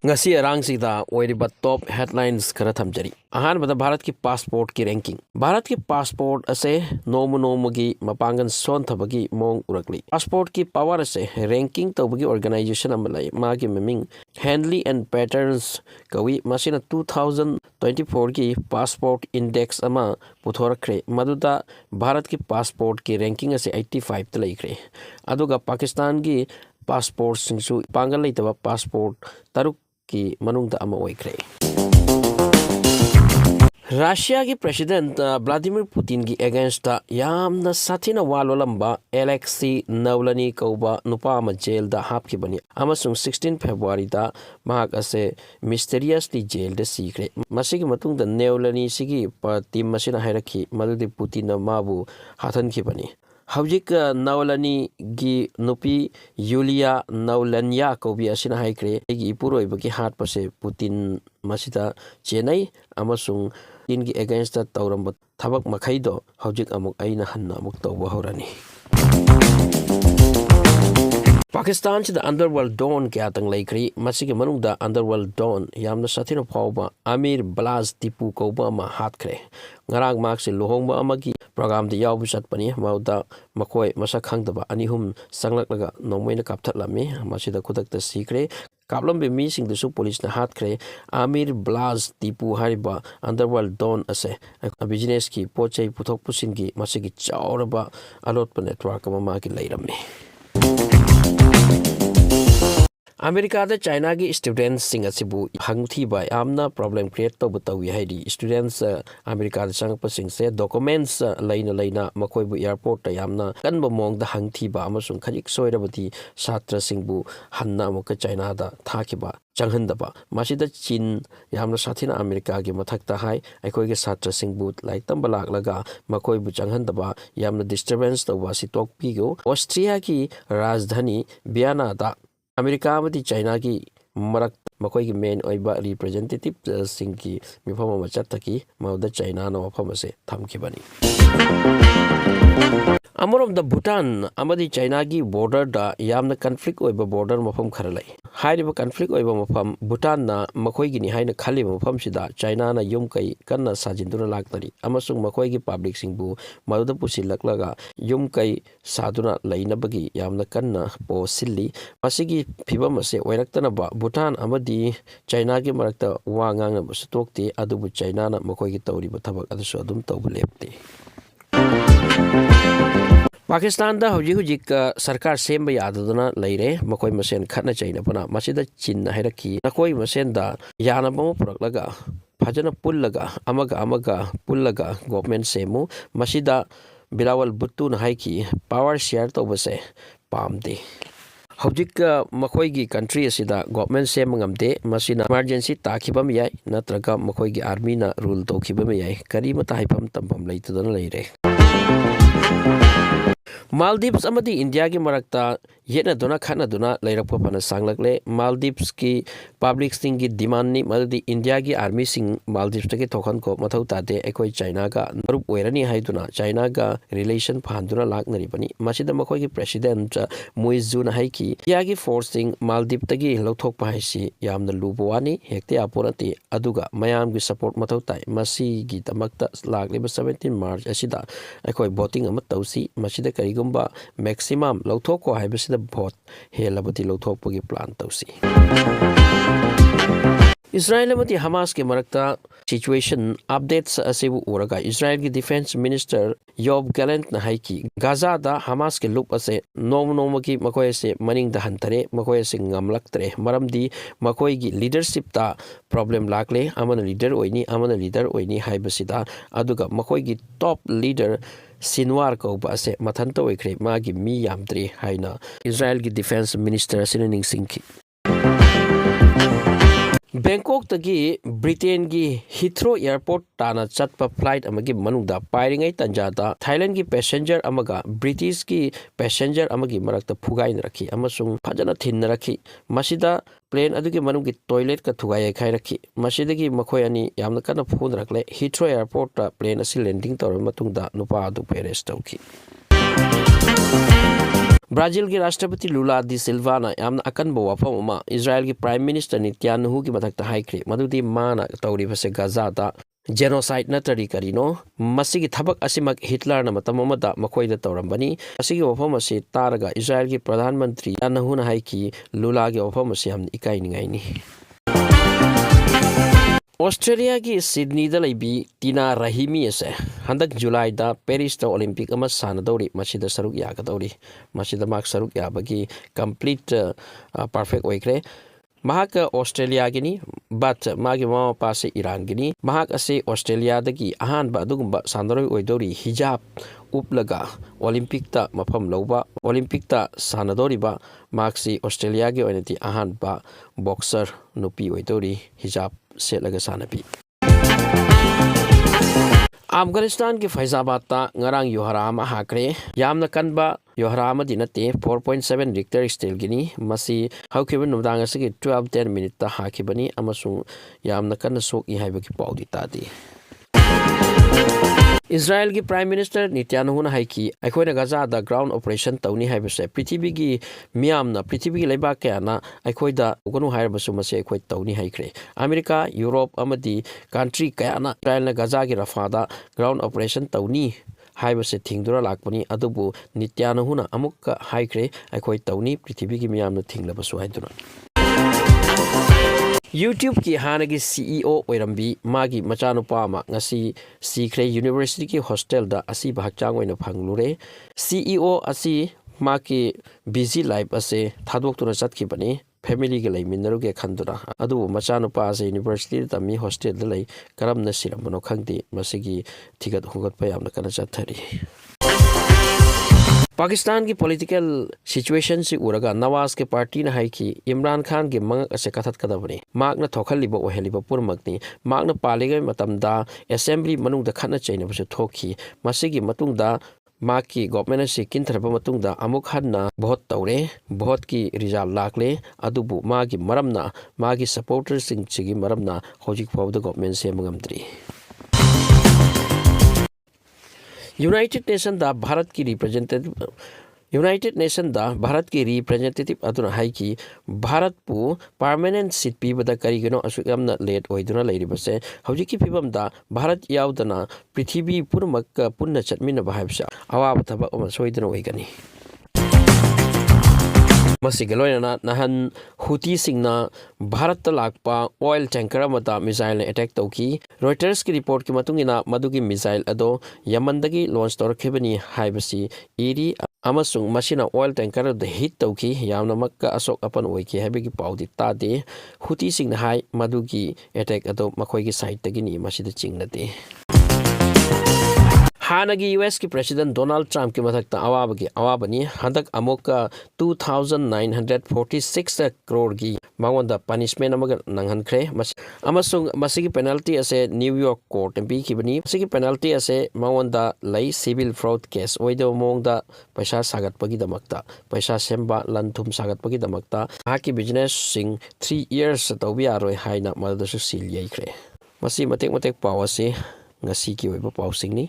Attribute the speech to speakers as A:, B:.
A: ngasi arang sida oiriba top headlines khara thamjari ahan bada bharat ki passport ki ranking bharat ki passport ase nomu gi mapangan son thabagi mong urakli passport ki power ase ranking tawbagi organization amalai magi meming handly and patterns kawi masina 2024 ki passport index ama puthorakre maduda bharat ki passport ki ranking ase 85 ta laikre aduga pakistan gi passport singsu pangal leitaba passport taruk की मनुंग अमा ओइक्रे Russia की president Vladimir Putin की against यामना साथिना वालोलंबा Alexei Navalny कौबा नुपा अमा jail दा हापखिबनी अमसुंग 16 February दा महाक असे mysteriously jail दा सीखरे मसिगी मतुंग दा नेवलनी सिगी टीम मसिना हायरखी मदुदि पुतिन माबु हाथनखिबनी हौजिक नवलनी गी नुपी यूलिया नवलनिया कौबी असिना हाइक्रे एगी इपुरोइबगी हाट पसे पुतिन मसिदा चेनई अमसुंग इनगी अगेंस्ट तौरंब थबक मखैदो हौजिक अमुक अइना हन्ना अमुक तौबा हौरनी पाकिस्तान से अंडरवर्ल्ड डॉन क्या तंग लेखरी मसिगे मनुंगदा अंडरवर्ल्ड डॉन यामना साथिनो फावबा आमिर ब्लाज टिपू कौबा मा हातखरे ngarang mak se lohongba amagi program de yaw bisat pani mauda makoi masa khangdaba anihum sanglak laga nomoina kapthatlami masida khudak ta sikre kablom be mi sing dusu police na hat kre amir blaz tipu hariba underworld don ase business ki pochai puthok pusin gi masigi chauraba alot pa network ma ki leirami America दा China की students सिंग असिबु हंगथी बा यामना problem create तब Tawi Heidi students America दा संगप सिंग से documents लेना मखोइबु airport ता यामना कनब मोंग दा हंगथी बा अमसुंग खजिक सोइरबती छात्र सिंगबु हन्ना मुक चाइना दा थाखिबा चंगहनदबा मासिदा चीन यामना साथिना अमेरिका की मथकता हाई अखोइगे छात्र सिंगबु लाइक तंब लागलगा मखोइबु चंगहनदबा यामना डिस्टर्बेंस तवा सितोकपीगो ऑस्ट्रिया की राजधानी वियना दा अमेरिका में चाइना की मरक मकोई की मेन ओइबा रिप्रेजेंटेटिव सिंह की मिफम मचत की मौदा चाइना न मफम से थमखिबनी अमरोम द भूटान अमदी चाइना की बॉर्डर दा यामना कन्फ्लिक्ट ओइबा बॉर्डर मफम खरलै हाइरिबा कन्फ्लिक्ट ओइबा मफम भूटान ना मखोई की निहाइना खाली मफम सिदा चाइना ना युम कई कन्ना साजिंदुना लाक्तरी अमसुंग मखोई की पब्लिक सिंगबु मदुदा पुसिलक्लगा युम कई सादुना लैनबगी यामना कन्ना पोसिल्ली मसिगी फिबम असे ओइरक्तनबा भूटान अमदी चाइना की मरक्ता वा ngangnaba sutokte adubu चाइना ना मखोई की तौरिबा थबक अदुसु अदुम तौब लेपते पाकिस्तान दा हुजिक हुजिक सरकार सेम यादना लेरे मकोई मसेन खतना चाहिना पना मसिदा चिन हैरकी नकोई मसेन दा यानबम पुरकलगा फजना पुल्लगा अमगा पुल्लगा गवर्नमेंट सेमु मसिदा बिलावल बुत्तु न हाइकी पावर शेयर तौबसे पामदे हौजिक मखोई की कंट्री असिदा government same ngamde masina emergency ताखिबम याय नत्रगा मखोई की आर्मी ना रूल तौखिबम याय करीम ताइपम तंपम लेतदन लेरे मालदीव्स अमदी इंडिया की मरक्ता येना दुना खाना दुना लेरप फना सांगलकले मालदीव्स की पब्लिक सिंग की डिमांड नि मददी इंडिया की आर्मी सिंग मालदीव्स के थोखन को मथौ ताते एकोई चाइना का मरुप ओइरनी हाइदुना चाइना का रिलेशन फांदुना लाकनरी बनी मसिदा मखोई की प्रेसिडेंट मुइजुन हाइकी इंडिया की फोर्सिंग मालदीव तगी लौथोक पाइसी यामना लुबवानी हेक्ते आपोनती अदुगा मयाम की सपोर्ट मथौ ताई मसी की तमक्ता लाकलेब 17 मार्च असिदा एकोई वोटिंग अम तौसी मसिदा करिगुम्बा मैक्सिमम लौथोको हाइबसिदा भोट हेलबती लौथोकपगी प्लान तौसी इस्राएल मती हमास के मरक्ता सिचुएशन अपडेट्स असेबु ओरगा इस्राएल की डिफेंस मिनिस्टर योब गैलेंट न हाइकी गाजा दा हमास के लुप असे नोम की मकोय से मनिंग द हंतरे मकोय से ngamlaktre मरमदी मकोय की लीडरशिप ता प्रॉब्लम लाकले अमन लीडर ओइनी हाइबसिदा अदुगा मकोय की टॉप लीडर सिनवार कौबा से मथंत ओइख्रे मागी मी यामद्री हाइना इस्राएल की डिफेंस मिनिस्टर सिनिंग सिंह बैंकॉक तगी ब्रिटेन की हिथ्रो एयरपोर्ट ताना चटपा फ्लाइट अमगी मनुदा पाइरिंगै तंजादा थाईलैंड की पैसेंजर अमगा ब्रिटिश की पैसेंजर अमगी मरक्ता फुगाइन रखी अमसुंग फजना थिन रखी मसिदा प्लेन अदुगी मनुग की टॉयलेट का थुगाय खाइ रखी मसिदगी मखोय अनि यामना कना फोन रखले हिथ्रो एयरपोर्ट प्लेन असि लैंडिंग तौर मतुंगदा नुपा अदु Perez तौकी Brazil ki Rashtrapati Lula da Silva na yamna akanba wafam ama Israel ki Prime Minister Netanyahu ki mathakta haikre madudi mana tawribase Gaza da genocide natari karino masigi thabak asimak Hitler na matam amada makoida tawrambani asigi wafam ase taraga Israel ki Pradhan Mantri Netanyahu na haiki Lula ki wafam ase yamna ikai ningai ni Australia ki Sydney da laibi Tina Rahimi ase handak July da Paris da Olympic ama sanadori masida saruk ya kadori masida mak saruk ya bagi complete perfect oikre mahak Australia gini but magi mama pase Iran gini mahak ase Australia dagi ahan ba dugumba sanadori oidori hijab uplaga Olympic ta mafam loba Olympic ta sanadori ba maksi Australia ge oinati ahan ba boxer nupi oidori hijab setlaga sanapi Afghanistan ki Faizabad ta ngarang yoharama hakre yamna kanba yoharama dinate 4.7 Richter scale gini masi haukiba numdang asigi 12-10 minute ta hakibani amasung yamna kanna sok I haibaki paudi tadi Israel ki Prime Minister Netanyahu na haiki aikoina Gaza da ground operation tawni haibase Prithvi gi miyamna Prithvi gi laiba kayana aikoida uganu haibasu mase aikoi tawni haikre America Europe amadi country kayana Israel na Gaza gi Rafah ground operation tawni haibase thingdura lakpani adubu Netanyahu na amukka haikre aikoi tawni Prithvi gi miyamna thinglabasu haiduna YouTube ki hanagi CEO oirambi magi machanupa ama ngasi sikre University ki hostel da asi bahachang oina phanglure CEO asi maki busy life ase thadok tuna chatki bani family ge lai minnaru ge khandura adu machanupa ase university da mi hostel da lai karamna siramno khangdi masigi thigat hugat pa yamna kana chathari Pakistan की political situation से उरगा नवाज के party ना है कि इमरान खान के मंग असे कथत कदबने माग न थोखलिबो ओहेलिबो पुरमकनी माग न पालेगे मतमदा असेंबली मनुंग द खना चैन बसे थोखी मसिगी मतुंग दा माग की गवर्नमेंट से किंथरब मतुंग दा अमुक हन्ना बहुत तौरे बहुत की रिजल्ट लाखले अदुबु मागी मरमना मागी सपोर्टर्स सिंग सिगी मरमना होजिक फाव द गवर्नमेंट से मंगमद्री United Nations da Bharat ki representative aduna hai ki Bharat pu permanent seat pibada karigano asukam late oiduna leiribase Houjik ki pibam da Bharat yaudana Prithvi purmak punna chatmina bahabsa awaba thaba soiduna oigani Masigaloina nahan Houthi singna Bharat lakpa oil tanker amata missile attack tauki Reuters ki report ki matungina madugi missile ado Yamandagi launch torkhebani haibasi iri amasung masina oil tanker the hit tauki yamna makka asok apan oiki habigi paudi tade Houthi singna hai madugi attack ado makhoi ki side tagini masida chingnate Hanagi US ki President Donald Trump ki mathakta awabani handak amoka 2,946 crore gi mawanda punishment amaga nanghankre amasung masigi penalty ase New York court mpi kibani masigi penalty ase mawanda lai civil fraud case oido mongda paisa sagat pagi damakta paisa semba lanthum sagat pagi damakta haki business sing 3 years tawbi aroi haina madasu sil yaikre masi matek pawase ngasi ki oiba pausing ni